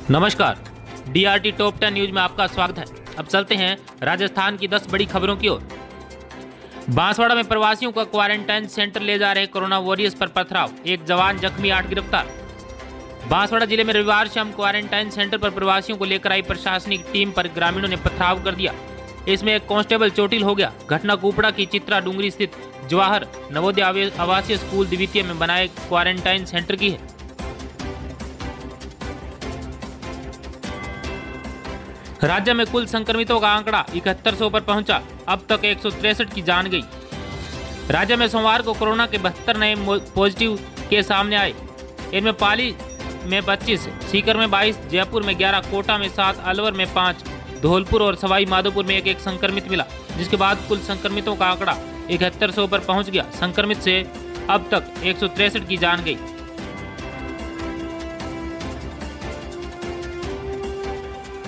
नमस्कार, DRT top 10 news में आपका स्वागत है। अब चलते हैं राजस्थान की 10 बड़ी खबरों की ओर। बांसवाड़ा में प्रवासियों का क्वारंटाइन सेंटर ले जा रहे कोरोना वॉरियर्स पर पथराव, एक जवान जख्मी, 8 गिरफ्तार। बांसवाड़ा जिले में रविवार शाम क्वारंटाइन सेंटर पर प्रवासियों को लेकर आई प्रशासनिक टीम पर ग्रामीणों ने पथराव कर दिया। इसमें एक कांस्टेबल चोटिल हो गया। घटना कुपड़ा की चित्रा डूंगरी स्थित जवाहर नवोदय आवासीय स्कूल द्वितीय में बनाए क्वारंटाइन सेंटर की है। राज्य में कुल संक्रमितों का आंकड़ा 7100 पर पहुंचा। अब तक 163 की जान गई। राज्य में सोमवार को कोरोना के 72 नए पॉजिटिव केस सामने आए। इनमें पाली में 25, सीकर में 22, जयपुर में 11, कोटा में 7, अलवर में 5, धौलपुर और सवाई माधोपुर में एक संक्रमित मिला, जिसके बाद कुल संक्रमितों का आंकड़ा 7100 पर पहुंच गया। संक्रमित से अब तक 163 की जान गई।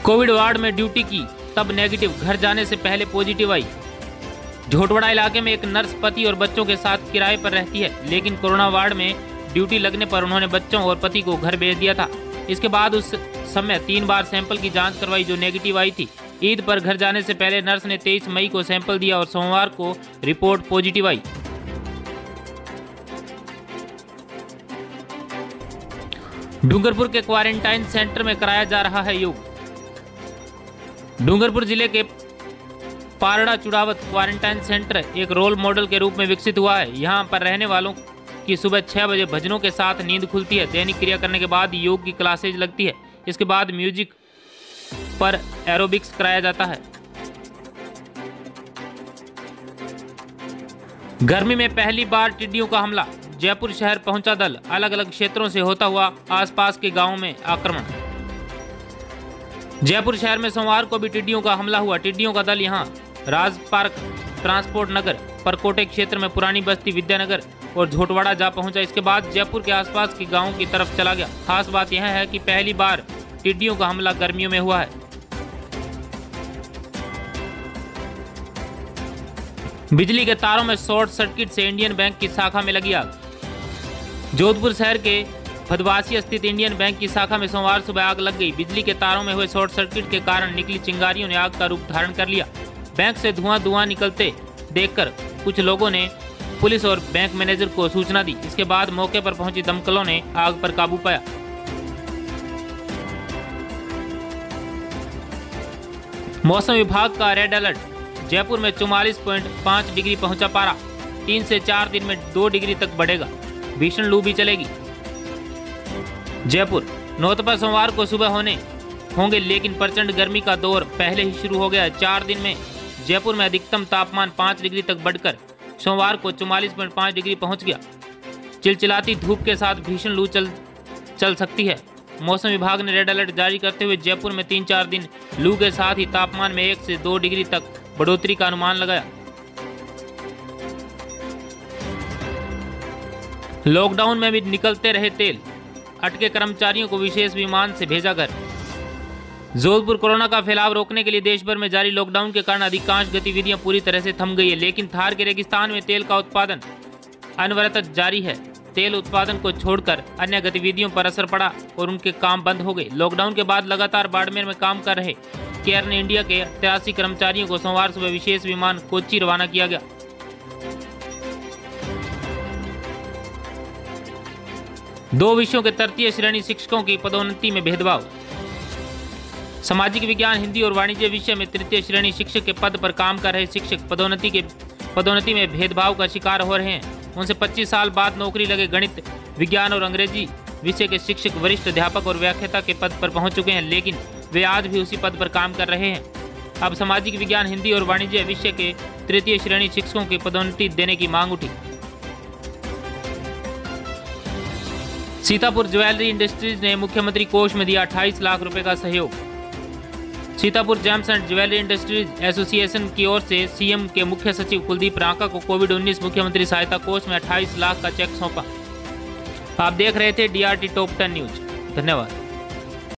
कोविड वार्ड में ड्यूटी की, तब नेगेटिव, घर जाने से पहले पॉजिटिव आई। झोटवाड़ा इलाके में एक नर्स पति और बच्चों के साथ किराए पर रहती है, लेकिन कोरोना वार्ड में ड्यूटी लगने पर उन्होंने बच्चों और पति को घर भेज दिया था। इसके बाद उस समय 3 बार सैंपल की जांच करवाई जो नेगेटिव आई थी। ईद पर घर जाने से पहले नर्स ने 23 मई को सैंपल दिया और सोमवार को रिपोर्ट पॉजिटिव आई। डूंगरपुर के क्वारंटाइन सेंटर में कराया जा रहा है योग। डूंगरपुर जिले के पारड़ा चुड़ावत क्वारंटाइन सेंटर एक रोल मॉडल के रूप में विकसित हुआ है। यहां पर रहने वालों की सुबह 6 बजे भजनों के साथ नींद खुलती है। दैनिक क्रिया करने के बाद योग की क्लासेज लगती है। इसके बाद म्यूजिक पर एरोबिक्स कराया जाता है। गर्मी में पहली बार टिड्डियों का हमला, जयपुर शहर पहुंचा दल। अलग अलग क्षेत्रों से होता हुआ आसपास के गांवों में आक्रमण। जयपुर शहर में सोमवार को भी टिड्डियों का हमला हुआ। टिड्डियों का दल यहां राज पार्क, ट्रांसपोर्ट नगर, परकोटे क्षेत्र में पुरानी बस्ती, विद्यानगर और झोटवाड़ा जा पहुंचा। इसके बाद जयपुर के आसपास के गांवों की तरफ चला गया। खास बात यह है कि पहली बार टिड्डियों का हमला गर्मियों में हुआ है। बिजली के तारों में शॉर्ट सर्किट से इंडियन बैंक की शाखा में लगी आग। जोधपुर शहर के भदवासी स्थित इंडियन बैंक की शाखा में सोमवार सुबह आग लग गई। बिजली के तारों में हुए शॉर्ट सर्किट के कारण निकली चिंगारियों ने आग का रूप धारण कर लिया। बैंक से धुआं निकलते देखकर कुछ लोगों ने पुलिस और बैंक मैनेजर को सूचना दी। इसके बाद मौके पर पहुंची दमकलों ने आग पर काबू पाया। मौसम विभाग का रेड अलर्ट, जयपुर में 44.5 डिग्री पहुंचा पारा। 3 से 4 दिन में 2 डिग्री तक बढ़ेगा। भीषण लू भी चलेगी। जयपुर नौतपा सोमवार को सुबह होंगे, लेकिन प्रचंड गर्मी का दौर पहले ही शुरू हो गया है। 4 दिन में जयपुर में अधिकतम तापमान 5 डिग्री तक बढ़कर सोमवार को 44.5 डिग्री पहुंच गया। चिलचिलाती धूप के साथ भीषण लू चल सकती है। मौसम विभाग ने रेड अलर्ट जारी करते हुए जयपुर में 3-4 दिन लू के साथ ही तापमान में 1 से 2 डिग्री तक बढ़ोतरी का अनुमान लगाया। लॉकडाउन में भी निकलते रहे तेल, अटके कर्मचारियों को विशेष विमान से भेजा घर। जोधपुर कोरोना का फैलाव रोकने के लिए देश भर में जारी लॉकडाउन के कारण अधिकांश गतिविधियां पूरी तरह से थम गई है, लेकिन थार के रेगिस्तान में तेल का उत्पादन अनवरत जारी है। तेल उत्पादन को छोड़कर अन्य गतिविधियों पर असर पड़ा और उनके काम बंद हो गए। लॉकडाउन के बाद लगातार बाड़मेर में काम कर रहे केयर इंडिया के 83 कर्मचारियों को सोमवार सुबह विशेष विमान कोच्चि रवाना किया गया। दो विषयों के तृतीय श्रेणी शिक्षकों की पदोन्नति में भेदभाव। सामाजिक विज्ञान, हिंदी और वाणिज्य विषय में तृतीय श्रेणी शिक्षक के पद पर काम कर रहे शिक्षक पदोन्नति में भेदभाव का शिकार हो रहे हैं। उनसे 25 साल बाद नौकरी लगे गणित, विज्ञान और अंग्रेजी विषय के शिक्षक वरिष्ठ अध्यापक और व्याख्याता के पद पर पहुंच चुके हैं, लेकिन वे आज भी उसी पद पर काम कर रहे हैं। अब सामाजिक विज्ञान, हिंदी और वाणिज्य विषय के तृतीय श्रेणी शिक्षकों की पदोन्नति देने की मांग उठी। सीतापुर ज्वेलरी इंडस्ट्रीज ने मुख्यमंत्री कोष में दिया 28 लाख रुपए का सहयोग। Sitapur James and jewellery industries association की ओर से सीएम के मुख्य सचिव कुलदीप रांका को कोविड-19 मुख्यमंत्री सहायता कोष में 28 लाख का चेक सौंपा। आप देख रहे थे डीआरटी टॉप 10 न्यूज। धन्यवाद।